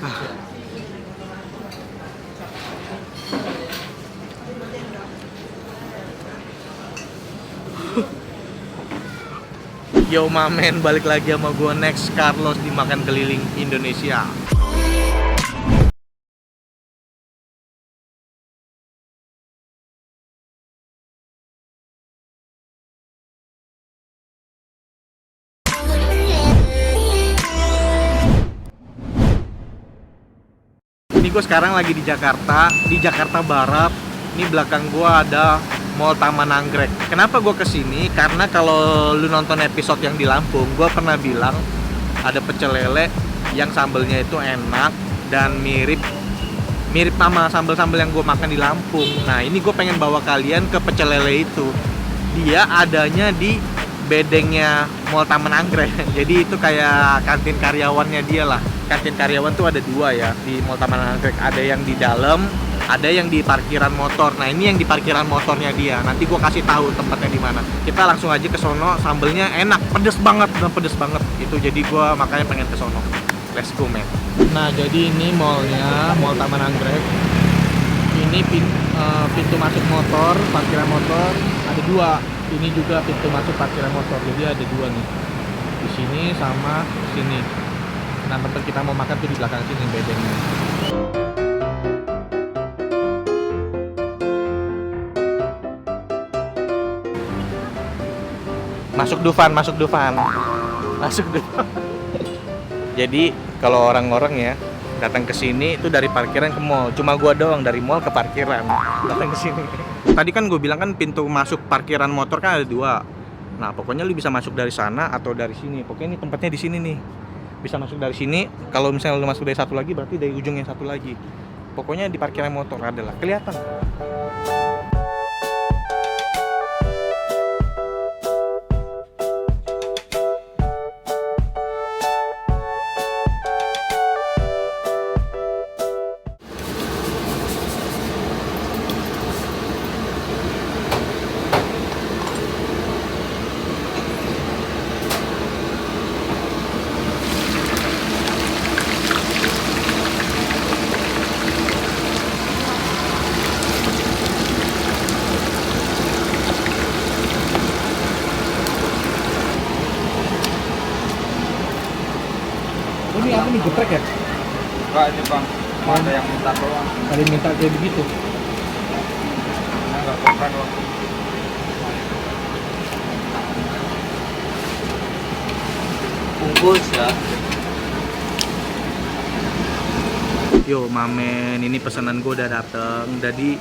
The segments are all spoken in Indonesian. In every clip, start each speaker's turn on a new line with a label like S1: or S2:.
S1: Yo mamen, balik lagi sama gue Next Carlos di Makan Keliling Indonesia. Ini gue sekarang lagi di Jakarta Barat. Ini belakang gue ada Mall Taman Anggrek. Kenapa gue kesini? Karena kalau lu nonton episode yang di Lampung, gue pernah bilang ada pecel lele yang sambelnya itu enak dan mirip sama sambel-sambel yang gue makan di Lampung. Nah ini gue pengen bawa kalian ke pecel lele itu. Dia adanya di bedengnya Mall Taman Anggrek. Jadi itu kayak kantin karyawannya dia lah. Kantin karyawan tuh ada dua ya di Mall Taman Anggrek. Ada yang di dalam, ada yang di parkiran motor. Nah ini yang di parkiran motornya dia. Nanti gue kasih tahu tempatnya di mana. Kita langsung aja ke sono. Sambelnya enak, pedes banget, Itu jadi gue makanya pengen ke sono. Let's go man. Nah jadi ini mallnya, Mall Taman Anggrek. Ini pintu masuk motor, parkiran motor ada dua. Ini juga pintu masuk parkiran motor. Jadi ada dua nih. Di sini sama sini. Nah tempat kita mau makan tuh di belakang sini bedengnya. Masuk Dufan. Jadi kalau orang-orang ya datang ke sini itu dari parkiran ke mall. Cuma gua doang dari mall ke parkiran datang ke sini. Tadi kan gue bilang kan pintu masuk parkiran motor kan ada dua. Nah pokoknya lu bisa masuk dari sana atau dari sini. Pokoknya ini tempatnya di sini nih. Bisa masuk dari sini. Kalau misalnya lu masuk dari satu lagi berarti dari ujung yang satu lagi. Pokoknya di parkiran motor adalah kelihatan. Ini apa nih, geprek ya?
S2: Enggak ini bang, ada yang minta doang.
S1: Ada yang minta kayak begitu.
S2: Enggak geprek loh. Bungkus ya.
S1: Yo mamen, ini pesanan gue udah dateng. Jadi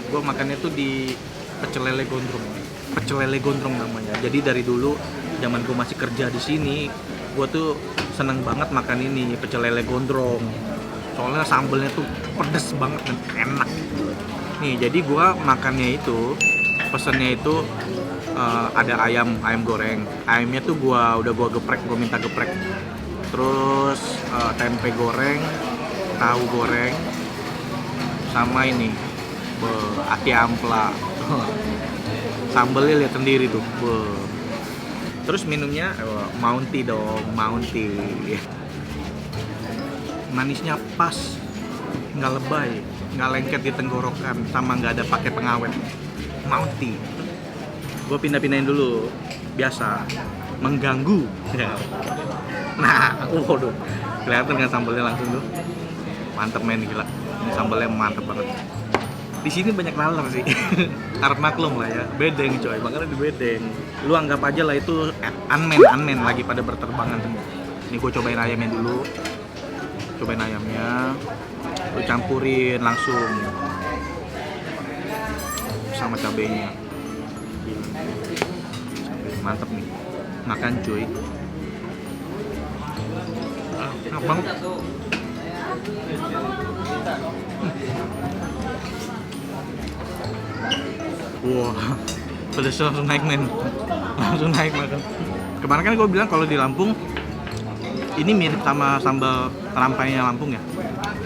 S1: gue makannya tuh di pecel lele gondrong namanya. Jadi dari dulu zaman gue masih kerja di sini, gue tuh seneng banget makan ini pecel lele gondrong. Soalnya sambelnya tuh pedes banget dan enak. Nih jadi gue makannya itu pesennya itu ada ayam goreng. Ayamnya tuh udah gue minta geprek. Terus tempe goreng, tahu goreng, sama ini ati ampla. Sambelnya lihat sendiri tuh. Terus minumnya Mounty dong, Mounty. Manisnya pas, nggak lebay, nggak lengket di tenggorokan, sama nggak ada pakai pengawet. Mounty. Gue pindah-pindahin dulu, biasa mengganggu. Nah, waduh, kelihatan kan sambelnya langsung tuh, mantep men, gila. Ini sambelnya mantep banget. Di sini banyak laler sih. Harap maklum lah ya, bedeng coy, makanya di bedeng. Lu anggap aja lah itu unmen lagi pada berterbangan semua. Ini gue cobain ayamnya dulu. Cobain ayamnya, lu campurin langsung sama cabenya. Mantep nih, makan cuy. Enak banget. Wah, pedesnya langsung naik men. Langsung naik makan. Kemarin kan gue bilang kalau di Lampung ini mirip sama sambal terampainya Lampung ya.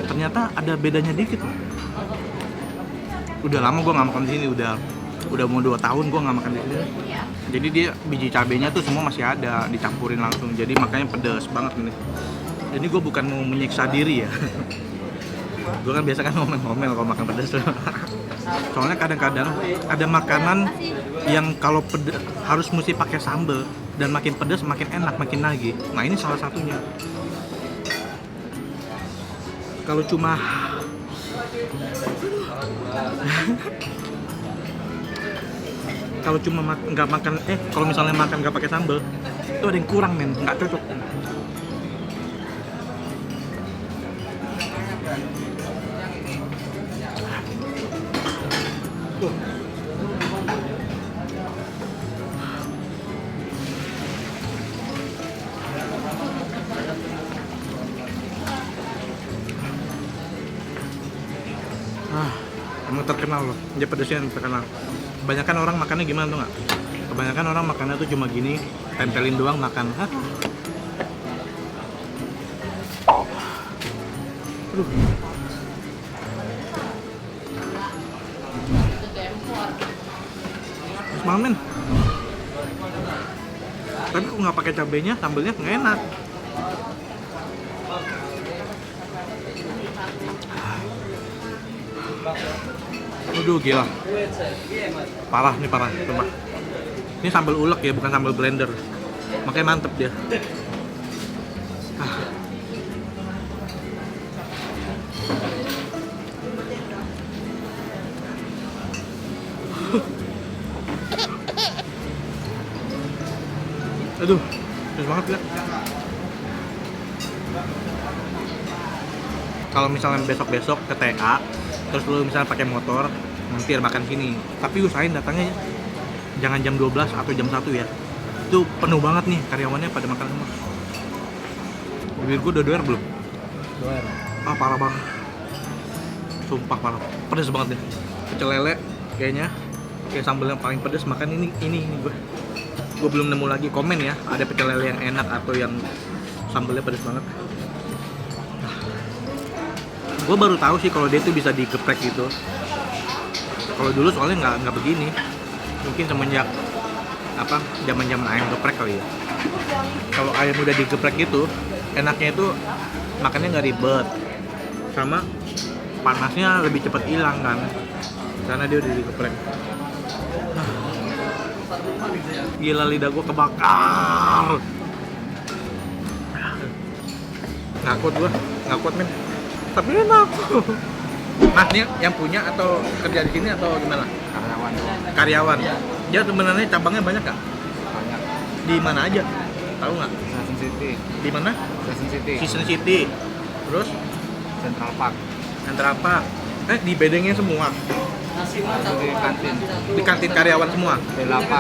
S1: Ternyata ada bedanya dikit loh. Udah lama gue nggak makan di sini, udah mau 2 tahun gue nggak makan di sini. Jadi dia biji cabenya tuh semua masih ada, dicampurin langsung. Jadi makanya pedes banget ini. Ini gue bukan mau menyiksa diri ya. Gue kan biasa kan ngomel-ngomel kalau makan pedas. Soalnya kadang-kadang ada makanan yang kalau harus mesti pakai sambal dan makin pedas makin enak, makin nagih. Nah ini salah satunya. Kalau cuma kalau cuma nggak makan kalau misalnya makan nggak pakai sambal itu ada yang kurang men, nggak cocok. Emang terkenal loh, dia pedasnya terkenal. Kebanyakan orang makannya gimana tuh nggak? Kebanyakan orang makannya tuh cuma gini, tempelin doang makan. Aduh. Mahal men. Tapi kok nggak pakai cabenya, sambelnya nggak enak. Aduh gila. Parah nih, parah. Coba. Ini sambal ulek ya, bukan sambal blender. Makanya mantep dia. Aduh, pedes banget ya. Kalau misalnya besok-besok ke TA, terus lu misalnya pakai motor, mampir makan sini. Tapi usahain datangnya jangan jam 12 atau jam 1 ya. Itu penuh banget nih, karyawannya pada makan semua. Bibir gue udah doer belum?
S2: Doer.
S1: Parah banget. Sumpah parah. Pedes banget deh. Pecel lele kayaknya kayak sambal yang paling pedes makan ini gue belum nemu lagi. Komen ya, ada pecel lele yang enak atau yang sambalnya pedes banget. Gue baru tahu sih kalau dia tuh bisa digeprek gitu. Kalau dulu soalnya nggak begini. Mungkin semenjak zaman ayam geprek kali ya. Kalau ayam udah digeprek gitu, enaknya itu makannya nggak ribet, sama panasnya lebih cepat hilang kan, karena dia udah digeprek. Gila, lidah gue kebakar. Nggak kuat men. Tapi enak. Mas nih yang punya atau kerja di sini atau gimana?
S2: Karyawan doang.
S1: Karyawan. Dia sebenarnya cabangnya banyak nggak?
S2: Banyak.
S1: Di mana aja? Tahu nggak?
S2: Season City.
S1: Di mana?
S2: Season City.
S1: Season City. Terus
S2: Central Park.
S1: Central Park. Di bedengnya semua.
S2: Itu di kantin.
S1: Di kantin karyawan semua.
S2: B8.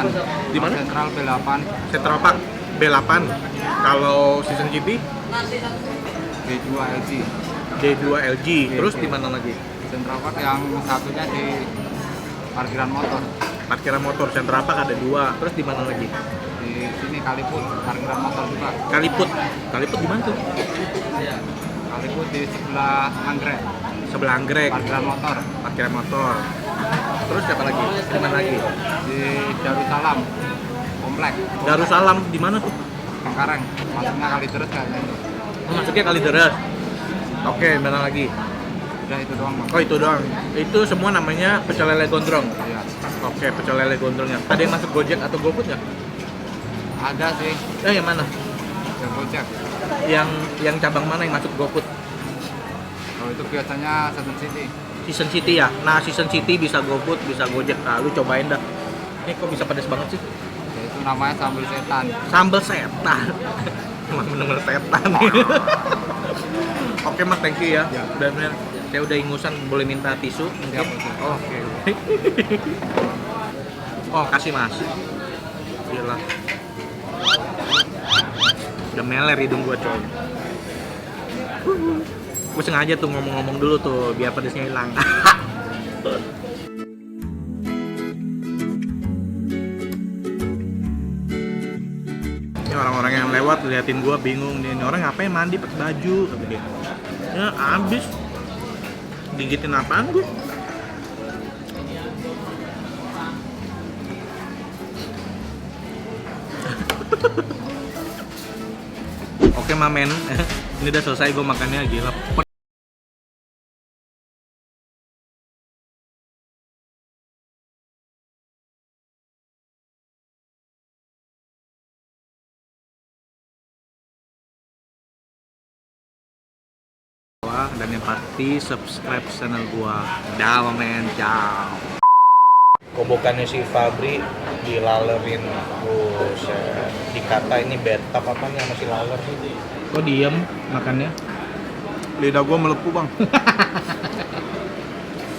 S1: Di mana?
S2: Central B8.
S1: Central Park B8. Kalau Season City
S2: B2 LG.
S1: D2 LG. Terus di mana lagi?
S2: Central Park yang satunya di parkiran motor.
S1: Parkiran motor Central Park ada 2. Terus di mana lagi?
S2: Di sini Kaliput, parkiran motor juga.
S1: Kaliput di mana tuh?
S2: Kaliput di sebelah Anggrek.
S1: Sebelah Anggrek.
S2: Parkiran motor.
S1: Terus siapa lagi? Di mana lagi?
S2: Di Darussalam komplek.
S1: Darussalam di mana tuh?
S2: Cengkareng. Masuknya Kalideres kan itu.
S1: Masuknya Kalideres. Oke, mana lagi?
S2: Udah itu doang, Bang.
S1: Oh, itu doang. Itu semua namanya pecel lele gondrong.
S2: Iya.
S1: Oke, pecel lele gondrongnya. Ada yang masuk Gojek atau GoFood nggak?
S2: Ada sih
S1: Yang mana?
S2: yang Gojek.
S1: Yang cabang mana yang masuk GoFood?
S2: Kalau itu biasanya Season City.
S1: Season City ya. Nah, Season City bisa GoFood, bisa Gojek. Nah, lu cobain dah. Ini kok bisa pedas banget sih?
S2: Ya, itu namanya sambal setan.
S1: Sambal setan. Emang bener-bener setan. Oke mas, thank you ya.
S2: Ya.
S1: Udah bener. Saya udah ingusan, boleh minta tisu?
S2: Siap,
S1: Mungkin?
S2: Mas.
S1: Oke. Oh, kasih mas. Gila. Udah meler hidung gua coy. Gue sengaja tuh ngomong-ngomong dulu tuh biar pedesnya hilang. Ini orang-orang yang lewat liatin gua bingung nih, ini orang ngapain mandi pakai baju kata dia. Ya abis gigitin apaan gue? Oke mamen, Ini udah selesai gue makannya, gila. Dan yang pasti subscribe channel gua. Dah men, ciao. Kobokannya si Fabri dilalerin, buset. Dikata ini betap apa nih sama si laler sih?
S3: Kok diem makannya?
S2: Lidah gua melepuh bang.